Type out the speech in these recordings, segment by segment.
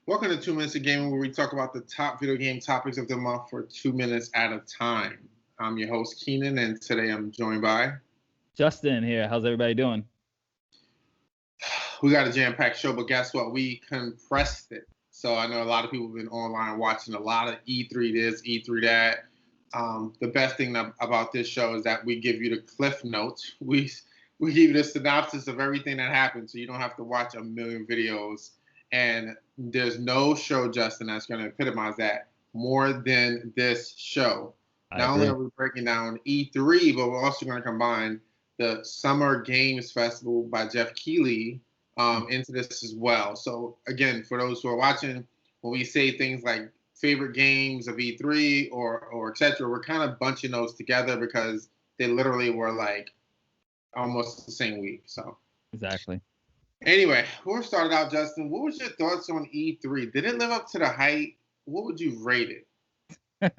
Welcome to 2 Minutes of Gaming, where we talk about the top video game topics of the month for 2 minutes at a time. I'm your host, Keenan, and today I'm joined by Justin here. How's everybody doing? We got a jam-packed show, but guess what? We compressed it. So I know a lot of people have been online watching a lot of E3 this, E3 that. The best thing about this show is that we give you the cliff notes. We give you the synopsis of everything that happened, so you don't have to watch a million videos. And there's no show, Justin, that's going to epitomize that more than this show. Not only are we breaking down E3, but we're also going to combine the Summer Games Festival by Jeff Keighley into this as well. So, again, for those who are watching, when we say things like favorite games of E3 or et cetera, we're kind of bunching those together because they literally were like almost the same week. So exactly. Anyway, we'll start out, Justin. What was your thoughts on E3? Did it live up to the hype? What would you rate it?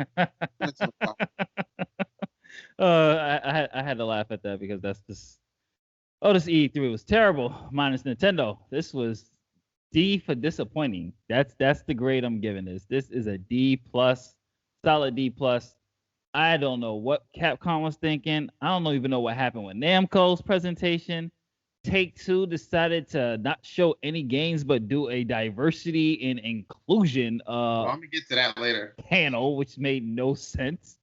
I had to laugh at that because that's just this E3 was terrible minus Nintendo. This was D for disappointing. That's the grade I'm giving this. This is a D plus, solid D plus. I don't know what Capcom was thinking. I don't even know what happened with Namco's presentation. Take-Two decided to not show any games but do a diversity and inclusion I'm gonna get to that later panel, which made no sense.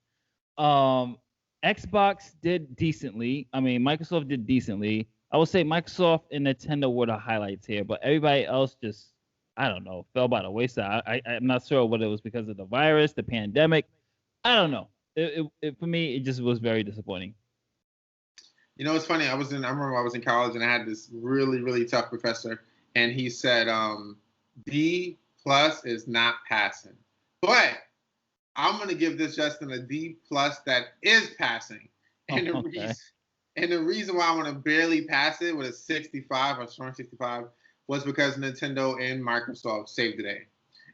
Xbox did decently. I mean, Microsoft did decently. I would say Microsoft and Nintendo were the highlights here, but everybody else just, I don't know, fell by the wayside. I'm not sure whether it was because of the virus, the pandemic. I don't know. For me, it just was very disappointing. You know, it's funny. I remember I was in college and I had this really, really tough professor, and he said, D plus is not passing. But I'm going to give this Justin a D plus that is passing. And the reason why I want to barely pass it with a 65 or strong 65 was because Nintendo and Microsoft saved the day.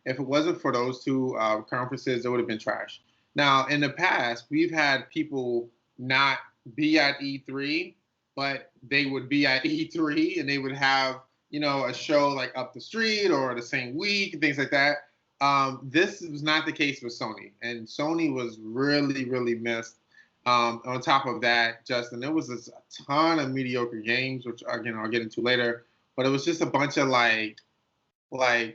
If it wasn't for those two conferences, it would have been trash. Now, in the past, we've had people not be at E3, but they would be at E3 and they would have, a show like up the street or the same week and things like that. This was not the case with Sony, and Sony was really, really missed. On top of that, Justin, there was a ton of mediocre games, which again I'll get into later. But it was just a bunch of it was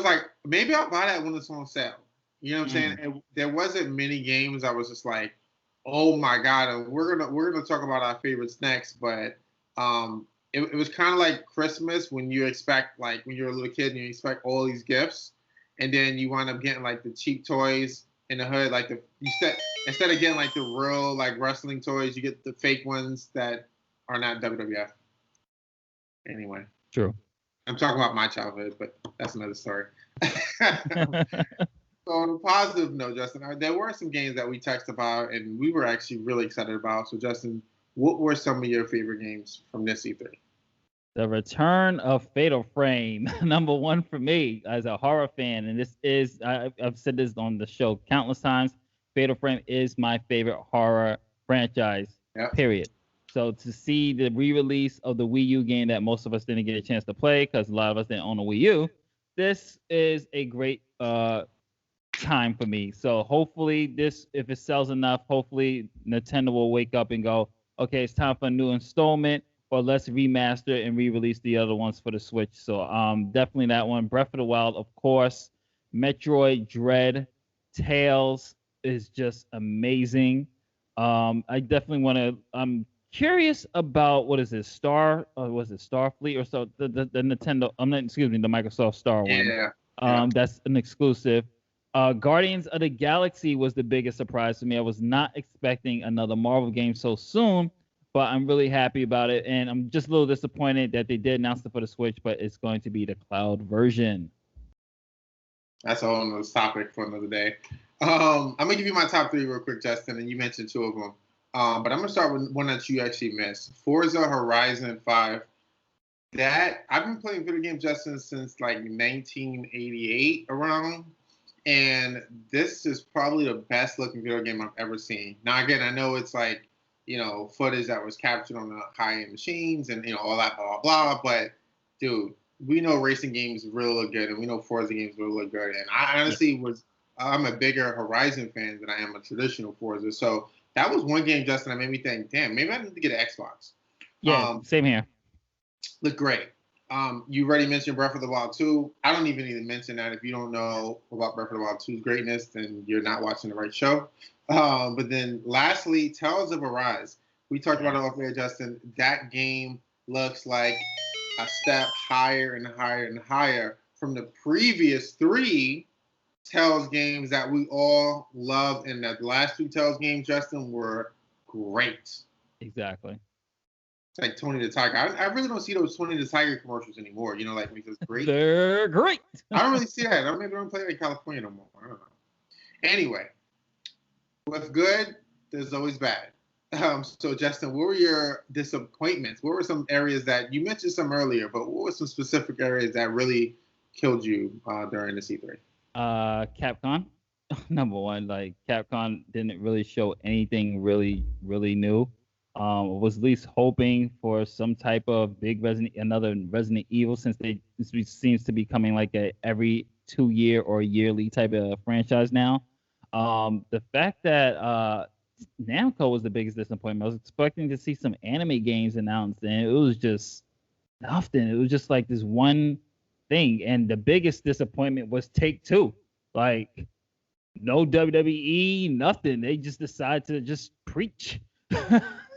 like maybe I'll buy that when it's on sale. You know what I'm saying? And there wasn't many games I was just like, oh my god! And we're gonna talk about our favorites next, but it was kind of like Christmas when you expect, like when you're a little kid and you expect all these gifts, and then you wind up getting like the cheap toys in the hood, like instead of getting like the real like wrestling toys, you get the fake ones that are not WWF. Anyway, true. I'm talking about my childhood, but that's another story. So on a positive note, Justin, there were some games that we texted about and we were actually really excited about. So Justin, what were some of your favorite games from this E3? The return of Fatal Frame, number one for me as a horror fan, and this is I've said this on the show countless times. Fatal Frame is my favorite horror franchise. Yep. Period. So to see the re-release of the Wii U game that most of us didn't get a chance to play because a lot of us didn't own a Wii U, this is a great time for me. So hopefully this, if it sells enough, hopefully Nintendo will wake up and go, okay, it's time for a new installment, or let's remaster and re-release the other ones for the Switch. So definitely that one. Breath of the Wild, of course. Metroid Dread Tales is just amazing. I definitely want to. I'm curious about what is it, was it Starfleet or so? The Nintendo. The Microsoft Star one. Yeah. That's an exclusive. Guardians of the Galaxy was the biggest surprise to me. I was not expecting another Marvel game so soon, but I'm really happy about it. And I'm just a little disappointed that they did announce it for the Switch, but it's going to be the cloud version. That's a whole other topic for another day. I'm going to give you my top three real quick, Justin, and you mentioned two of them. But I'm going to start with one that you actually missed. Forza Horizon 5. That I've been playing video games, Justin, since like 1988 around. And this is probably the best looking video game I've ever seen. Now, again, I know it's like, footage that was captured on the high-end machines and, all that, blah, blah, blah. But, dude, we know racing games really look good, and we know Forza games really look good. And I honestly I'm a bigger Horizon fan than I am a traditional Forza. So that was one game, Justin, that made me think, damn, maybe I need to get an Xbox. Yeah, same here. Look great. You already mentioned Breath of the Wild 2. I don't even need to mention that. If you don't know about Breath of the Wild 2's greatness, then you're not watching the right show. But then lastly, Tales of Arise. We talked about it off air, Justin. That game looks like a step higher and higher and higher from the previous 3 Tales games that we all loved. And the last 2 Tales games, Justin, were great. Exactly. Like Tony the Tiger. I really don't see those Tony the Tiger commercials anymore. You know, like because great. They're great. I don't really see that. I maybe don't play it in California no more. I don't know. Anyway, with good, there's always bad. So Justin, what were your disappointments? What were some areas that you mentioned some earlier, but what were some specific areas that really killed you during the C3? Capcom, number one. Like Capcom didn't really show anything really new. Was at least hoping for some type of another Resident Evil, since this seems to be coming like a every 2-year or yearly type of franchise now. The fact that Namco was the biggest disappointment. I was expecting to see some anime games announced, and it was just nothing. It was just like this one thing, and the biggest disappointment was Take-Two. Like no WWE, nothing. They just decided to just preach.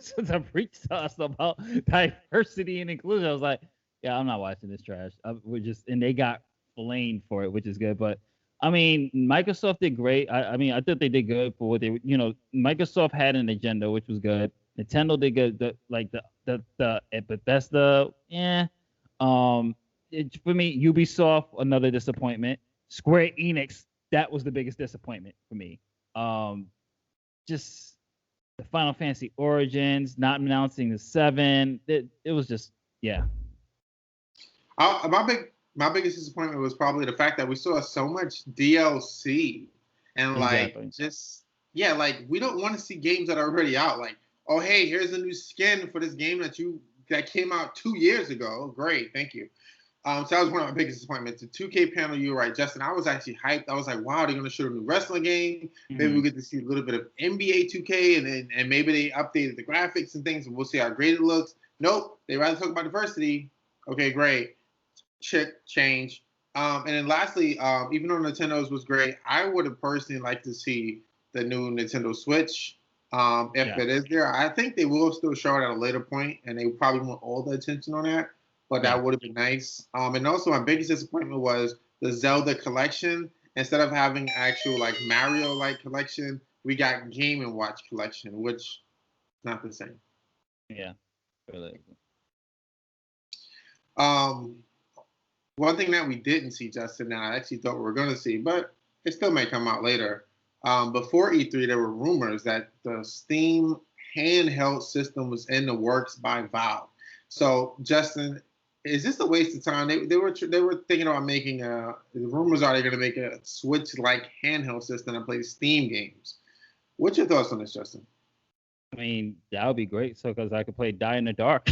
So to preach to us about diversity and inclusion, I was like, yeah, I'm not watching this trash. And they got flamed for it, which is good. But I mean, Microsoft did great. I mean, I thought they did good for what they, Microsoft had an agenda, which was good. Nintendo did good. Bethesda, yeah. For me, Ubisoft, another disappointment. Square Enix, that was the biggest disappointment for me. Just the Final Fantasy Origins, not announcing the 7. It was just, yeah. My biggest disappointment was probably the fact that we saw so much DLC and like we don't want to see games that are already out. Like, oh hey, here's a new skin for this game that came out 2 years ago. Great, thank you. So that was one of my biggest disappointments. The 2K panel, you were right, Justin. I was actually hyped. I was like, wow, they're going to show a new wrestling game. Mm-hmm. Maybe we get to see a little bit of NBA 2K, and maybe they updated the graphics and things, and we'll see how great it looks. Nope, they rather talk about diversity. Okay, great. Change. And then lastly, even though Nintendo's was great, I would have personally liked to see the new Nintendo Switch. If it is there, I think they will still show it at a later point, and they probably want all the attention on that. But that would have been nice. And also my biggest disappointment was the Zelda collection. Instead of having actual like Mario-like collection, we got Game & Watch collection, which is not the same. Yeah, really. One thing that we didn't see, Justin, that I actually thought we were going to see, but it still may come out later. Before E3, there were rumors that the Steam handheld system was in the works by Valve. So, Justin, is this a waste of time? They were thinking about making the rumors are they're going to make a Switch-like handheld system and play Steam games. What's your thoughts on this, Justin? I mean, that would be great. So, because I could play Die in the Dark,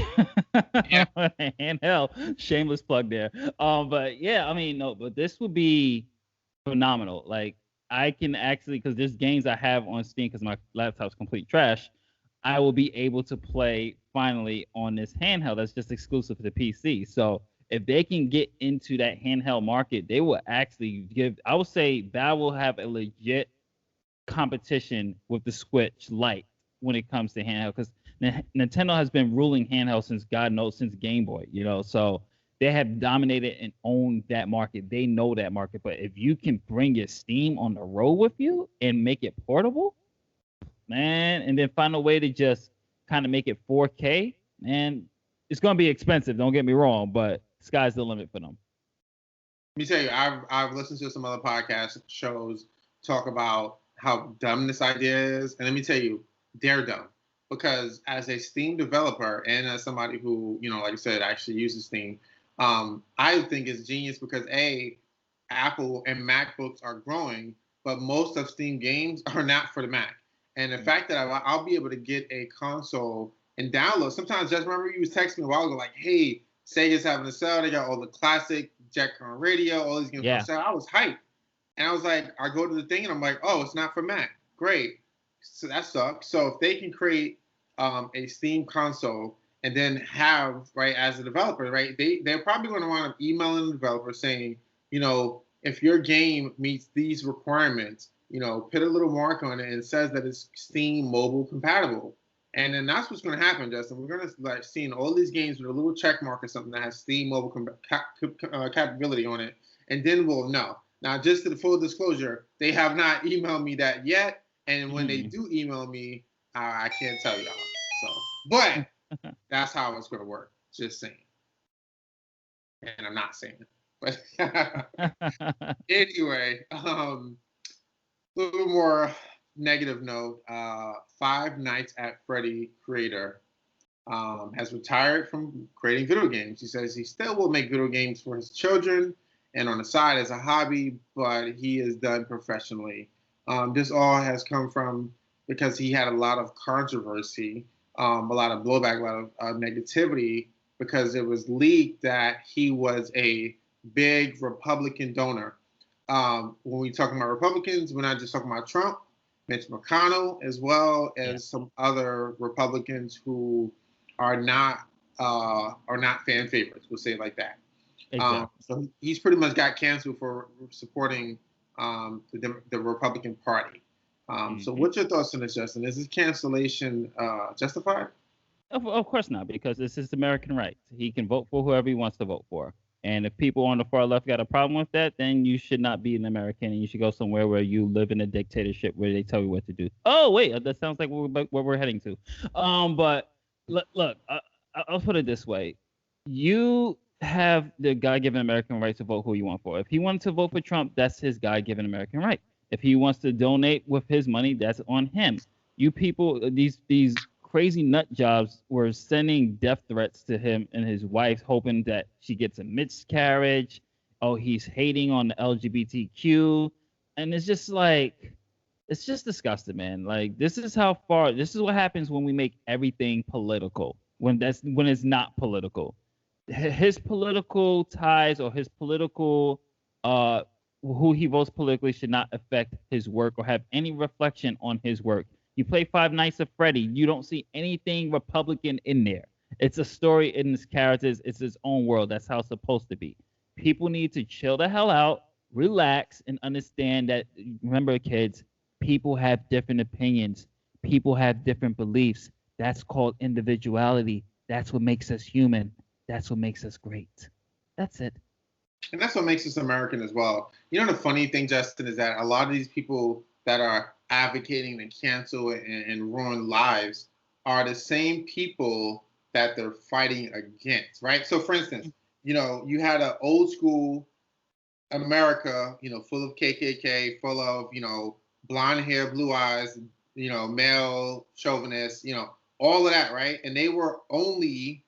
handheld, shameless plug there. But yeah, I mean, no, but this would be phenomenal. Like, I can actually, because there's games I have on Steam because my laptop's complete trash. I will be able to play finally on this handheld that's just exclusive to the PC. So if they can get into that handheld market, they will actually I would say Valve will have a legit competition with the Switch Lite when it comes to handheld, because Nintendo has been ruling handheld since God knows, since Game Boy, so they have dominated and owned that market. They know that market. But if you can bring your Steam on the road with you and make it portable, man, and then find a way to just kind of make it 4K, man, it's going to be expensive. Don't get me wrong, but sky's the limit for them. Let me tell you, I've listened to some other podcast shows talk about how dumb this idea is. And let me tell you, they're dumb. Because as a Steam developer and as somebody who, like I said, actually uses Steam, I think it's genius because Apple and MacBooks are growing, but most of Steam games are not for the Mac. And the fact that I'll be able to get a console and download. Sometimes, just remember you was texting me a while ago, like, hey, Sega's having a sale. They got all the classic Jetcon radio, all these games on sale. I was hyped. And I was like, I go to the thing and I'm like, oh, it's not for Mac. Great. So that sucks. So if they can create a Steam console and then have, right, as a developer, right, they're probably going to want to emailing the developer saying, you know, if your game meets these requirements, you know, put a little mark on it and says that it's Steam mobile compatible. And then that's what's going to happen, Justin. We're going to like seeing all these games with a little check mark or something that has Steam mobile capability on it, and then we'll know. Now, just to the full disclosure, they have not emailed me that yet, and when they do email me, I can't tell y'all. So, but that's how it's going to work. Just saying, and I'm not saying it. But anyway, a little more negative note. Five Nights at Freddy creator has retired from creating video games. He says he still will make video games for his children and on the side as a hobby, but he is done professionally. This all has come from because he had a lot of controversy, a lot of blowback, a lot of negativity, because it was leaked that he was a big Republican donor. When we talking about Republicans, we're not just talking about Trump, Mitch McConnell, as well as some other Republicans who are not fan favorites. We'll say it like that. Exactly. So he's pretty much got canceled for supporting the Republican Party. So what's your thoughts on this, Justin? Is this cancellation justified? Of course not, because this is American rights. He can vote for whoever he wants to vote for. And if people on the far left got a problem with that, then you should not be an American, and you should go somewhere where you live in a dictatorship where they tell you what to do. Oh, wait, that sounds like where we're heading to. But look, I'll put it this way. You have the God-given American right to vote who you want for. If he wanted to vote for Trump, that's his God-given American right. If he wants to donate with his money, that's on him. You people, these crazy nut jobs were sending death threats to him and his wife, hoping that she gets a miscarriage. Oh, he's hating on the LGBTQ. And it's just like, it's just disgusting, man. Like, this is what happens when we make everything political, when it's not political. His political ties or his political, who he votes politically should not affect his work or have any reflection on his work. You play Five Nights at Freddy, you don't see anything Republican in there. It's a story in its characters. It's its own world. That's how it's supposed to be. People need to chill the hell out, relax, and understand that, remember, kids, people have different opinions. People have different beliefs. That's called individuality. That's what makes us human. That's what makes us great. That's it. And that's what makes us American as well. You know, the funny thing, Justin, is that a lot of these people that are advocating to cancel and ruin lives are the same people that they're fighting against, right? So, for instance, you know, you had an old school America, you know, full of KKK, full of, you know, blonde hair, blue eyes, you know, male chauvinists, you know, all of that, right? And they were only,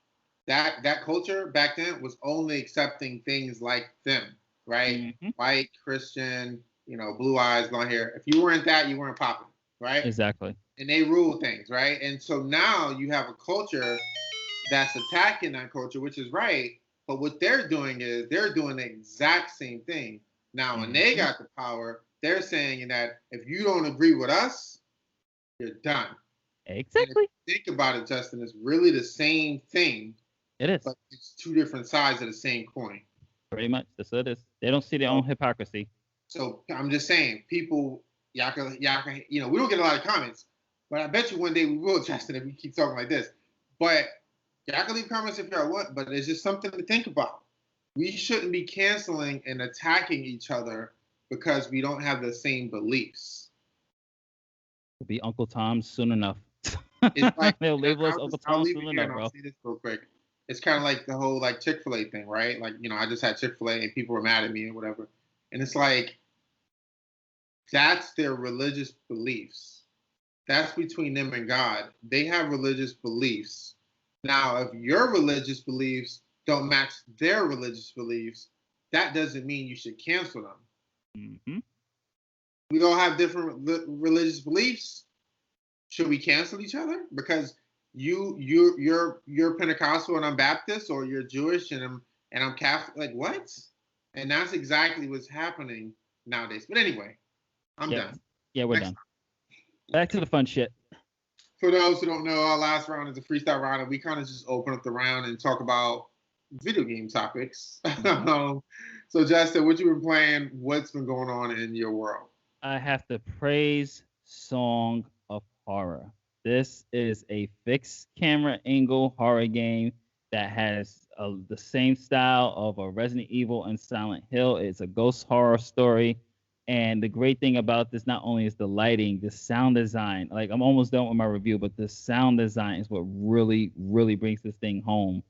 that culture back then was only accepting things like them, right? White, Christian, you know, blue eyes, blonde hair. If you weren't that, you weren't popping, right? Exactly. And they rule things, right? And so now you have a culture that's attacking that culture, which is right. But what they're doing is they're doing the exact same thing. Now, when they got the power, they're saying that if you don't agree with us, you're done. Exactly. Think about it, Justin. It's really the same thing. It is. But it's two different sides of the same coin. Pretty much. That's what it is. They don't see their own hypocrisy. So I'm just saying, people, y'all can, you know, we don't get a lot of comments, but I bet you one day we will, Justin, if we keep talking like this. But y'all can leave comments if y'all want, but it's just something to think about. We shouldn't be canceling and attacking each other because we don't have the same beliefs. We'll be Uncle Tom soon enough. It's like, they'll label us Uncle Tom soon enough, bro. I'll say this real quick. It's kind of like the whole like Chick-fil-A thing, right? Like, you know, I just had Chick-fil-A and people were mad at me and whatever. And it's like, that's their religious beliefs. That's between them and God. They have religious beliefs. Now, if your religious beliefs don't match their religious beliefs, that doesn't mean you should cancel them. We all have different religious beliefs. Should we cancel each other? Because you're Pentecostal and I'm Baptist, or you're Jewish and I'm Catholic. Like what? And that's exactly what's happening nowadays. But anyway, I'm Yeah, done. yeah, we're done. Back to the fun shit. For those who don't know, our last round is a freestyle round, and we kind of just open up the round and talk about video game topics. So, Justin, what you been playing? What's been going on in your world? I have to praise Song of Horror. This is a fixed camera angle horror game that has the same style of a Resident Evil and Silent Hill. It's a ghost horror story. And the great thing about this not only is the lighting, the sound design. Like I'm almost done with my review, but the sound design is what really, really brings this thing home.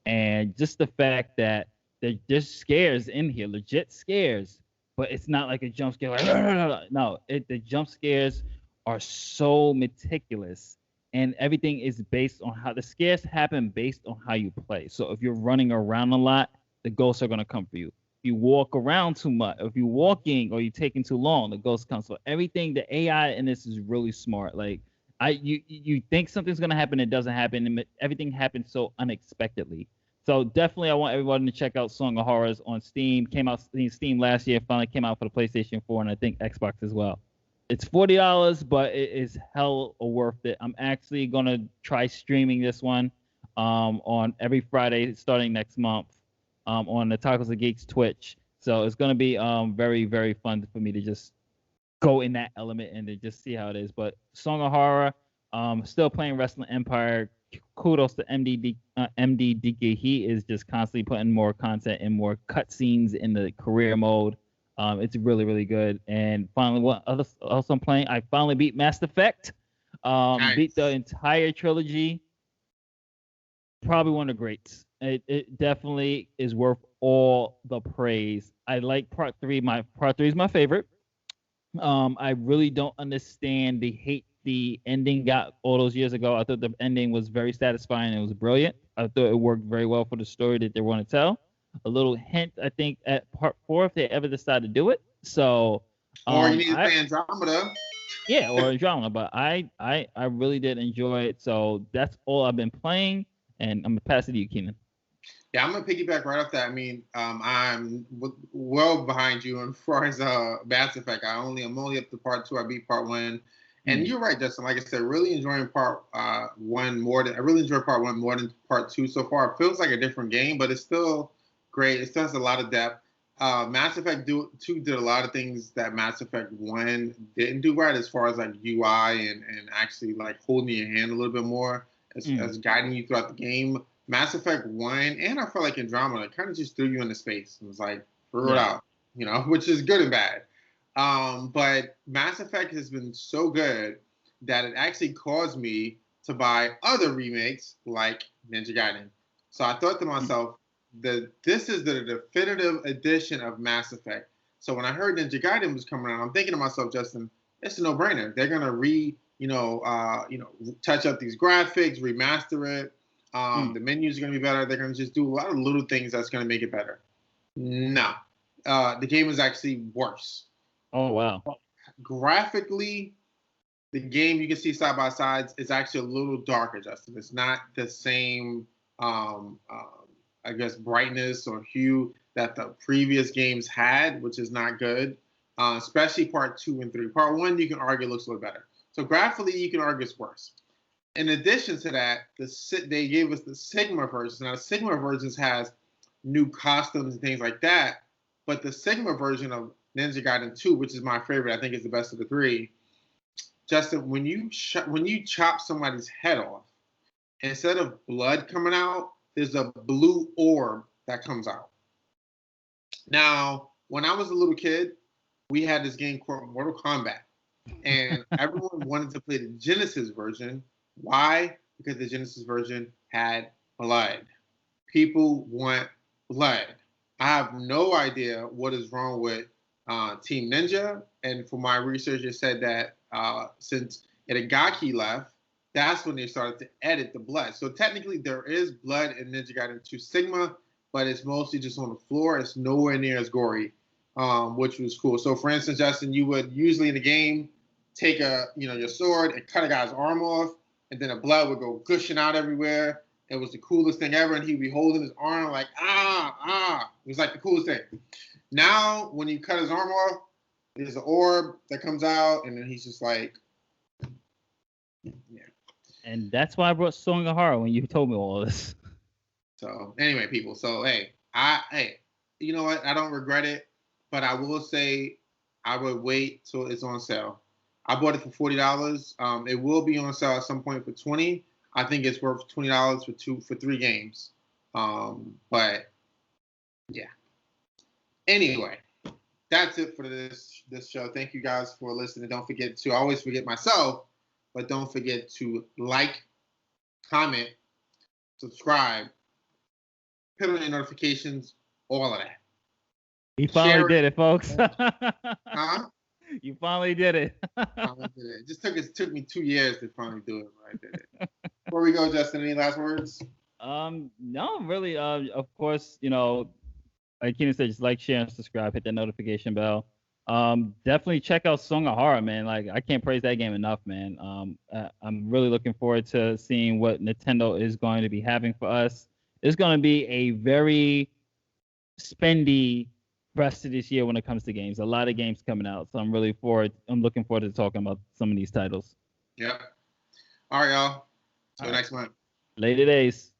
And just the fact that there's scares in here, legit scares, but it's not like a jump scare. Like, no, the jump scares are so meticulous, and everything is based on how the scares happen based on how you play. So if you're running around a lot, the ghosts are gonna come for you. If you walk around too much, if you're walking or you're taking too long, the ghost comes. So everything, the AI in this is really smart. Like you think something's gonna happen, it doesn't happen, and everything happens so unexpectedly. So definitely, I want everyone to check out Song of Horrors on Steam. Came out Steam last year. Finally came out for the PlayStation 4 and I think Xbox as well. It's $40, but it is hell worth it. I'm actually gonna try streaming this one on every Friday starting next month on the Tacos and Geeks Twitch. So it's gonna be very very fun for me to just go in that element and to just see how it is. But Song of Horror, still playing Wrestling Empire. Kudos to MDDK. He is just constantly putting more content and more cutscenes in the career mode. It's really, really good. And finally, what else I'm playing? I finally beat Mass Effect. Nice. Beat the entire trilogy. Probably one of the greats. It definitely is worth all the praise. I like part three. Part three is my favorite. I really don't understand the hate the ending got all those years ago. I thought the ending was very satisfying. It was brilliant. I thought it worked very well for the story that they want to tell. A little hint, I think, at part four, if they ever decide to do it. So, Or you need to play Andromeda. Yeah, or Andromeda. But I really did enjoy it. So that's all I've been playing, and I'm gonna pass it to you, Keenan. Yeah, I'm gonna piggyback right off that. I mean, I'm well behind you as far as Mass Effect. I'm only up to part 2. I beat part 1, and you're right, Justin. Like I said, really enjoying part 1 more than I really enjoy part 1 more than part 2 so far. It feels like a different game, but it's still great. It still has a lot of depth. Mass Effect 2 did a lot of things that Mass Effect 1 didn't do right, as far as like UI and actually like holding your hand a little bit more as guiding you throughout the game. Mass Effect 1, and I felt like Andromeda kind of just threw you into space. It was like, threw it out, which is good and bad. But Mass Effect has been so good that it actually caused me to buy other remakes like Ninja Gaiden. So I thought to myself, this is the definitive edition of Mass Effect. So when I heard Ninja Gaiden was coming out, I'm thinking to myself, Justin, it's a no-brainer. They're gonna touch up these graphics, remaster it. The menus are going to be better. They're going to just do a lot of little things that's going to make it better. No. The game is actually worse. Oh, wow. Graphically, the game you can see side by sides is actually a little darker, Justin. It's not the same, I guess, brightness or hue that the previous games had, which is not good, especially part 2 and 3. Part 1, you can argue, looks a little better. So graphically, you can argue it's worse. In addition to that, they gave us the Sigma versions. Now, the Sigma versions has new costumes and things like that, but the Sigma version of Ninja Gaiden 2, which is my favorite, I think is the best of the 3, Justin, when you chop somebody's head off, instead of blood coming out, there's a blue orb that comes out. Now, when I was a little kid, we had this game called Mortal Kombat, and everyone wanted to play the Genesis version. Why? Because the Genesis version had blood. People want blood. I have no idea what is wrong with Team Ninja. And for my research, it said that since Itagaki left, that's when they started to edit the blood. So technically, there is blood in Ninja Gaiden 2 Sigma, but it's mostly just on the floor. It's nowhere near as gory, which was cool. So for instance, Justin, you would usually in the game take your sword and cut a guy's arm off, and then the blood would go gushing out everywhere. It was the coolest thing ever, and he'd be holding his arm like, ah. It was like the coolest thing. Now, when you cut his arm off, there's an orb that comes out, and then he's just like, yeah. And that's why I brought Song of Horror when you told me all this. So anyway, people. So hey, you know what? I don't regret it, but I will say I would wait till it's on sale. I bought it for $40. It will be on sale at some point for $20. I think it's worth $20 for 3 games. But yeah. Anyway, that's it for this show. Thank you guys for listening. Don't forget to, I always forget myself, but don't forget to like, comment, subscribe, put on your notifications, all of that. You finally did it, folks. Huh? You finally did it. Finally did it. It took me 2 years to finally do it, but I did it. Before we go, Justin, any last words? No, really. Of course, like Keenan said, just like, share, and subscribe. Hit that notification bell. Definitely check out Song of Horror, man. Like, I can't praise that game enough, man. I'm really looking forward to seeing what Nintendo is going to be having for us. It's going to be a very spendy rest of this year when it comes to games. A lot of games coming out, so I'm looking forward to talking about some of these titles. Yep. All right, y'all. See you next month. Later days.